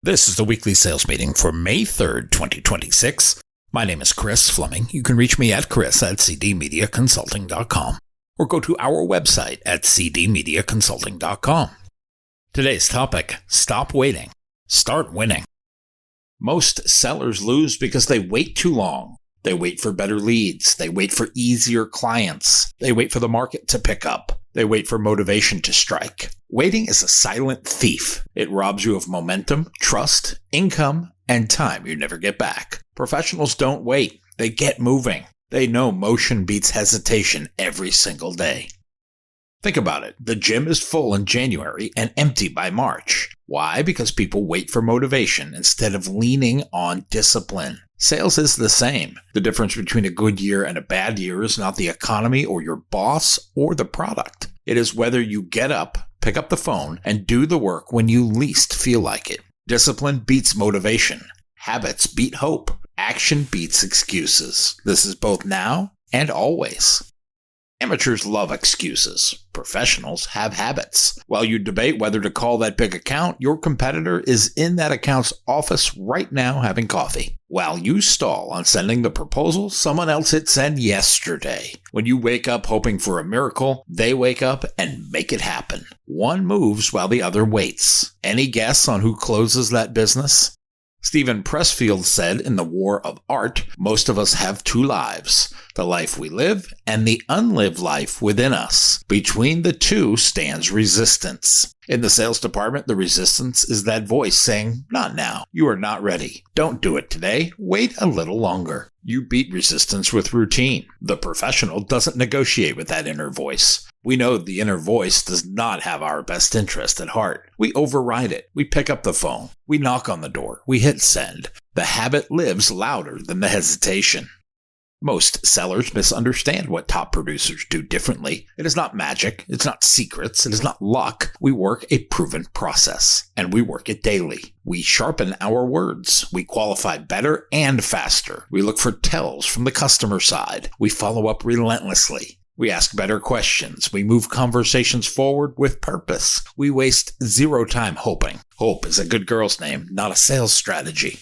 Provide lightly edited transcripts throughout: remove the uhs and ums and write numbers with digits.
This is the weekly sales meeting for May 3rd, 2026. My name is Chris Fleming. You can reach me at chris@cdmediaconsulting.com or go to our website at cdmediaconsulting.com. Today's topic, stop waiting, start winning. Most sellers lose because they wait too long. They wait for better leads. They wait for easier clients. They wait for the market to pick up. They wait for motivation to strike. Waiting is a silent thief. It robs you of momentum, trust, income, and time you never get back. Professionals don't wait. They get moving. They know motion beats hesitation every single day. Think about it. The gym is full in January and empty by March. Why? Because people wait for motivation instead of leaning on discipline. Sales is the same. The difference between a good year and a bad year is not the economy or your boss or the product. It is whether you get up, pick up the phone, and do the work when you least feel like it. Discipline beats motivation. Habits beat hope. Action beats excuses. This is both now and always. Amateurs love excuses. Professionals have habits. While you debate whether to call that big account, your competitor is in that account's office right now having coffee. While you stall on sending the proposal, someone else hit send yesterday. When you wake up hoping for a miracle, they wake up and make it happen. One moves while the other waits. Any guess on who closes that business? Stephen Pressfield said in The War of Art, most of us have two lives, the life we live and the unlived life within us. Between the two stands resistance. In the sales department, the resistance is that voice saying, not now, you are not ready. Don't do it today, wait a little longer. You beat resistance with routine. The professional doesn't negotiate with that inner voice. We know the inner voice does not have our best interest at heart. We override it. We pick up the phone. We knock on the door. We hit send. The habit lives louder than the hesitation. Most sellers misunderstand what top producers do differently. It is not magic. It's not secrets. It is not luck. We work a proven process, and we work it daily. We sharpen our words. We qualify better and faster. We look for tells from the customer side. We follow up relentlessly. We ask better questions. We move conversations forward with purpose. We waste zero time hoping. Hope is a good girl's name, not a sales strategy.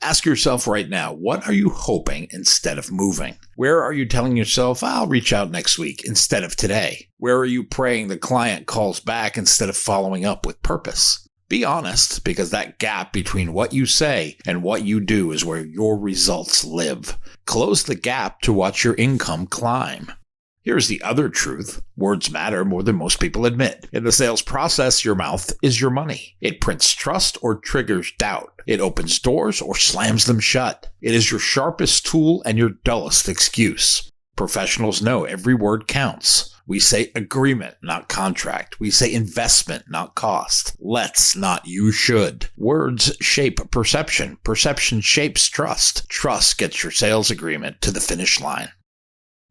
Ask yourself right now, what are you hoping instead of moving? Where are you telling yourself, I'll reach out next week instead of today? Where are you praying the client calls back instead of following up with purpose? Be honest, because that gap between what you say and what you do is where your results live. Close the gap to watch your income climb. Here's the other truth. Words matter more than most people admit. In the sales process, your mouth is your money. It prints trust or triggers doubt. It opens doors or slams them shut. It is your sharpest tool and your dullest excuse. Professionals know every word counts. We say agreement, not contract. We say investment, not cost. Let's, not you should. Words shape perception. Perception shapes trust. Trust gets your sales agreement to the finish line.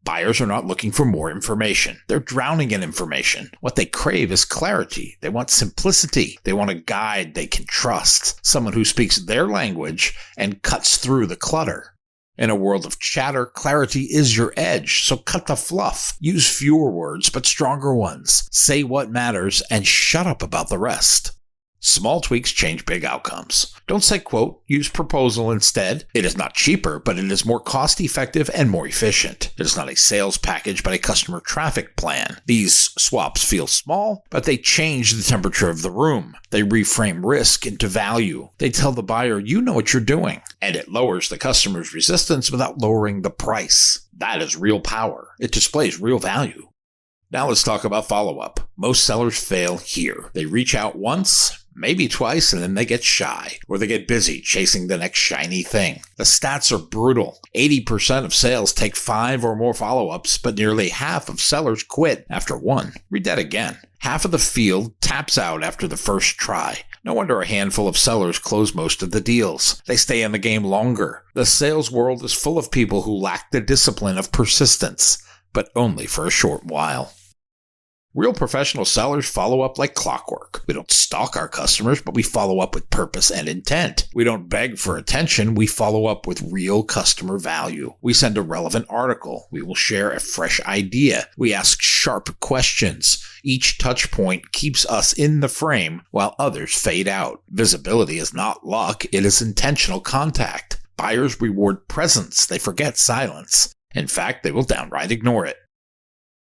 Buyers are not looking for more information. They're drowning in information. What they crave is clarity. They want simplicity. They want a guide they can trust. Someone who speaks their language and cuts through the clutter. In a world of chatter, clarity is your edge. So cut the fluff. Use fewer words, but stronger ones. Say what matters and shut up about the rest. Small tweaks change big outcomes. Don't say quote, use proposal instead. It is not cheaper, but it is more cost-effective and more efficient. It is not a sales package, but a customer traffic plan. These swaps feel small, but they change the temperature of the room. They reframe risk into value. They tell the buyer, you know what you're doing. And it lowers the customer's resistance without lowering the price. That is real power. It displays real value. Now let's talk about follow-up. Most sellers fail here. They reach out once, maybe twice, and then they get shy, or they get busy chasing the next shiny thing. The stats are brutal. 80% of sales take 5 or more follow-ups, but nearly half of sellers quit after one. Read that again. Half of the field taps out after the first try. No wonder a handful of sellers close most of the deals. They stay in the game longer. The sales world is full of people who lack the discipline of persistence, but only for a short while. Real professional sellers follow up like clockwork. We don't stalk our customers, but we follow up with purpose and intent. We don't beg for attention. We follow up with real customer value. We send a relevant article. We will share a fresh idea. We ask sharp questions. Each touch point keeps us in the frame while others fade out. Visibility is not luck. It is intentional contact. Buyers reward presence. They forget silence. In fact, they will downright ignore it.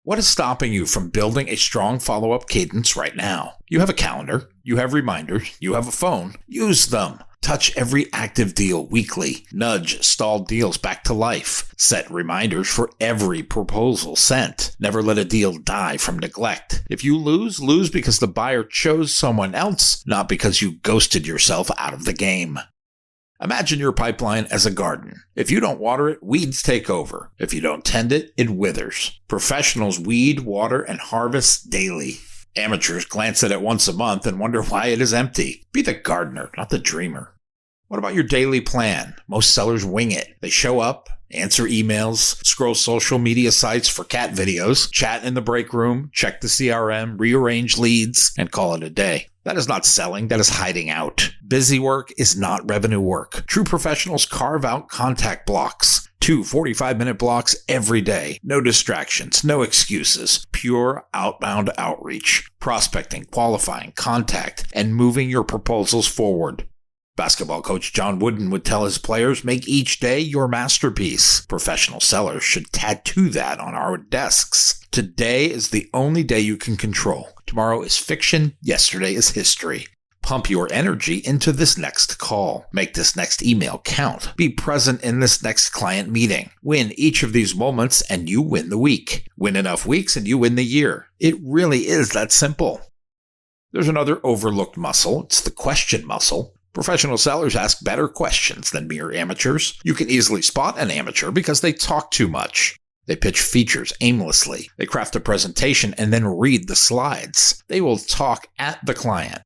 What is stopping you from building a strong follow-up cadence right now? You have a calendar, you have reminders, you have a phone. Use them. Touch every active deal weekly. Nudge stalled deals back to life. Set reminders for every proposal sent. Never let a deal die from neglect. If you lose because the buyer chose someone else, not because you ghosted yourself out of the game. Imagine your pipeline as a garden. If you don't water it, weeds take over. If you don't tend it, it withers. Professionals weed, water, and harvest daily. Amateurs glance at it once a month and wonder why it is empty. Be the gardener, not the dreamer. What about your daily plan? Most sellers wing it. They show up, answer emails, scroll social media sites for cat videos, chat in the break room, check the CRM, rearrange leads, and call it a day. That is not selling, that is hiding out. Busy work is not revenue work. True professionals carve out contact blocks. 2 45-minute blocks every day. No distractions, no excuses. Pure outbound outreach. Prospecting, qualifying, contact, and moving your proposals forward. Basketball coach John Wooden would tell his players, make each day your masterpiece. Professional sellers should tattoo that on our desks. Today is the only day you can control. Tomorrow is fiction. Yesterday is history. Pump your energy into this next call. Make this next email count. Be present in this next client meeting. Win each of these moments and you win the week. Win enough weeks and you win the year. It really is that simple. There's another overlooked muscle. It's the question muscle. Professional sellers ask better questions than mere amateurs. You can easily spot an amateur because they talk too much. They pitch features aimlessly. They craft a presentation and then read the slides. They will talk at the client.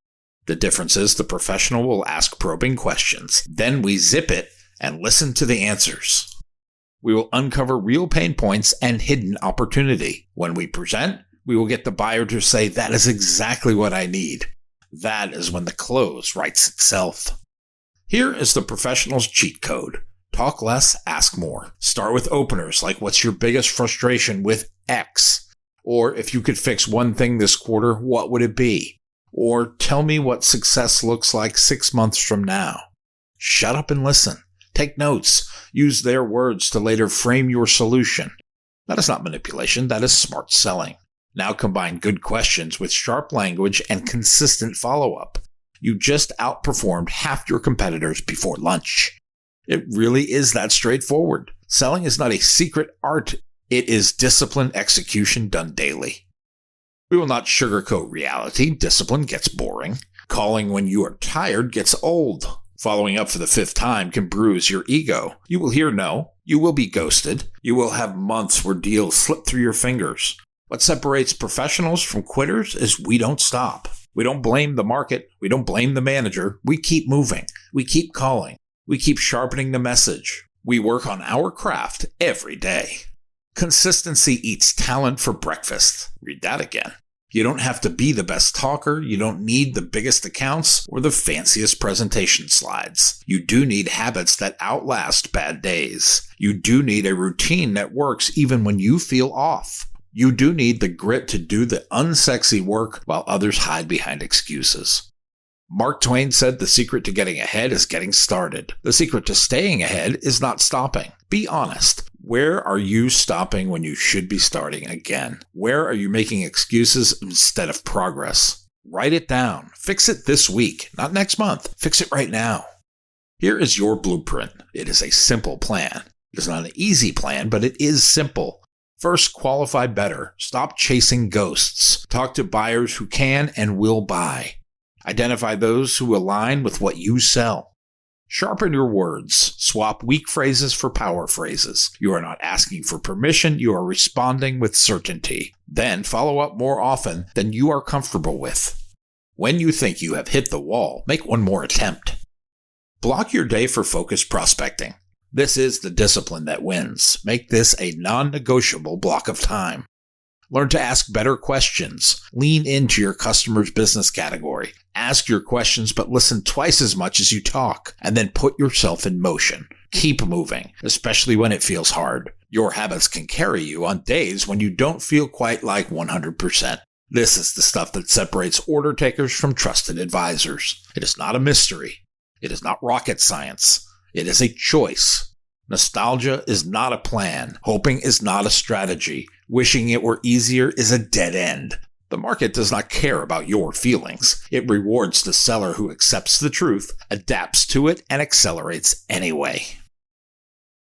The difference is the professional will ask probing questions. Then we zip it and listen to the answers. We will uncover real pain points and hidden opportunity. When we present, we will get the buyer to say, that is exactly what I need. That is when the close writes itself. Here is the professional's cheat code. Talk less, ask more. Start with openers like what's your biggest frustration with X? Or if you could fix one thing this quarter, what would it be? Or tell me what success looks like 6 months from now. Shut up and listen. Take notes. Use their words to later frame your solution. That is not manipulation. That is smart selling. Now combine good questions with sharp language and consistent follow-up. You just outperformed half your competitors before lunch. It really is that straightforward. Selling is not a secret art. It is disciplined execution done daily. We will not sugarcoat reality. Discipline gets boring. Calling when you are tired gets old. Following up for the 5th time can bruise your ego. You will hear no. You will be ghosted. You will have months where deals slip through your fingers. What separates professionals from quitters is we don't stop. We don't blame the market. We don't blame the manager. We keep moving. We keep calling. We keep sharpening the message. We work on our craft every day. Consistency eats talent for breakfast. Read that again. You don't have to be the best talker. You don't need the biggest accounts or the fanciest presentation slides. You do need habits that outlast bad days. You do need a routine that works even when you feel off. You do need the grit to do the unsexy work while others hide behind excuses. Mark Twain said the secret to getting ahead is getting started. The secret to staying ahead is not stopping. Be honest. Where are you stopping when you should be starting again? Where are you making excuses instead of progress? Write it down. Fix it this week, not next month. Fix it right now. Here is your blueprint. It is a simple plan. It is not an easy plan, but it is simple. First, qualify better. Stop chasing ghosts. Talk to buyers who can and will buy. Identify those who align with what you sell. Sharpen your words. Swap weak phrases for power phrases. You are not asking for permission. You are responding with certainty. Then follow up more often than you are comfortable with. When you think you have hit the wall, make one more attempt. Block your day for focused prospecting. This is the discipline that wins. Make this a non-negotiable block of time. Learn to ask better questions. Lean into your customer's business category. Ask your questions, but listen twice as much as you talk, and then put yourself in motion. Keep moving, especially when it feels hard. Your habits can carry you on days when you don't feel quite like 100%. This is the stuff that separates order takers from trusted advisors. It is not a mystery. It is not rocket science. It is a choice. Nostalgia is not a plan. Hoping is not a strategy. Wishing it were easier is a dead end. The market does not care about your feelings. It rewards the seller who accepts the truth, adapts to it, and accelerates anyway.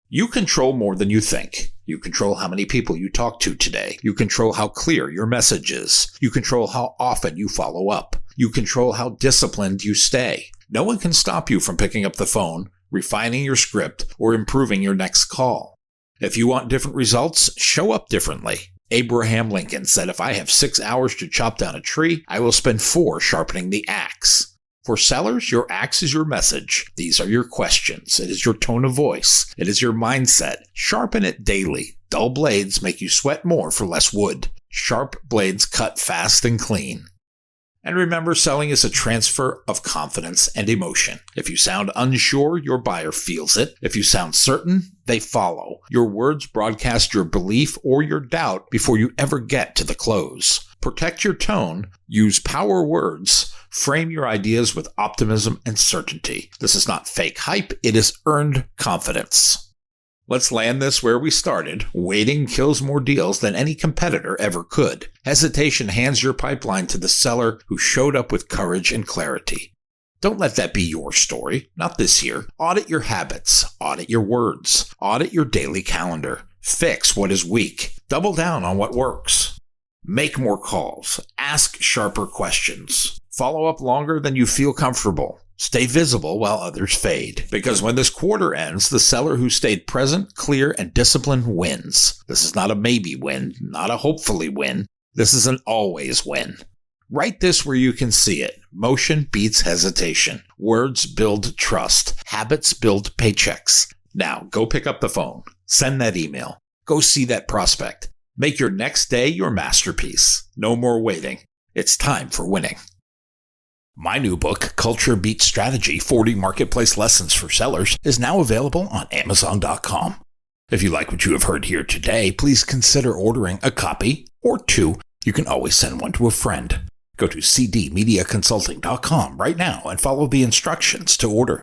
You control more than you think. You control how many people you talk to today. You control how clear your message is. You control how often you follow up. You control how disciplined you stay. No one can stop you from picking up the phone, refining your script, or improving your next call. If you want different results, show up differently. Abraham Lincoln said, "If I have 6 hours to chop down a tree, I will spend 4 sharpening the axe." For sellers, your axe is your message. These are your questions. It is your tone of voice. It is your mindset. Sharpen it daily. Dull blades make you sweat more for less wood. Sharp blades cut fast and clean. And remember, selling is a transfer of confidence and emotion. If you sound unsure, your buyer feels it. If you sound certain, they follow. Your words broadcast your belief or your doubt before you ever get to the close. Protect your tone. Use power words. Frame your ideas with optimism and certainty. This is not fake hype. It is earned confidence. Let's land this where we started. Waiting kills more deals than any competitor ever could. Hesitation hands your pipeline to the seller who showed up with courage and clarity. Don't let that be your story. Not this year. Audit your habits. Audit your words. Audit your daily calendar. Fix what is weak. Double down on what works. Make more calls. Ask sharper questions. Follow up longer than you feel comfortable. Stay visible while others fade. Because when this quarter ends, the seller who stayed present, clear, and disciplined wins. This is not a maybe win, not a hopefully win. This is an always win. Write this where you can see it. Motion beats hesitation. Words build trust. Habits build paychecks. Now, go pick up the phone. Send that email. Go see that prospect. Make your next day your masterpiece. No more waiting. It's time for winning. My new book, Culture Beats Strategy, 40 Marketplace Lessons for Sellers, is now available on Amazon.com. If you like what you have heard here today, please consider ordering a copy or 2. You can always send one to a friend. Go to cdmediaconsulting.com right now and follow the instructions to order.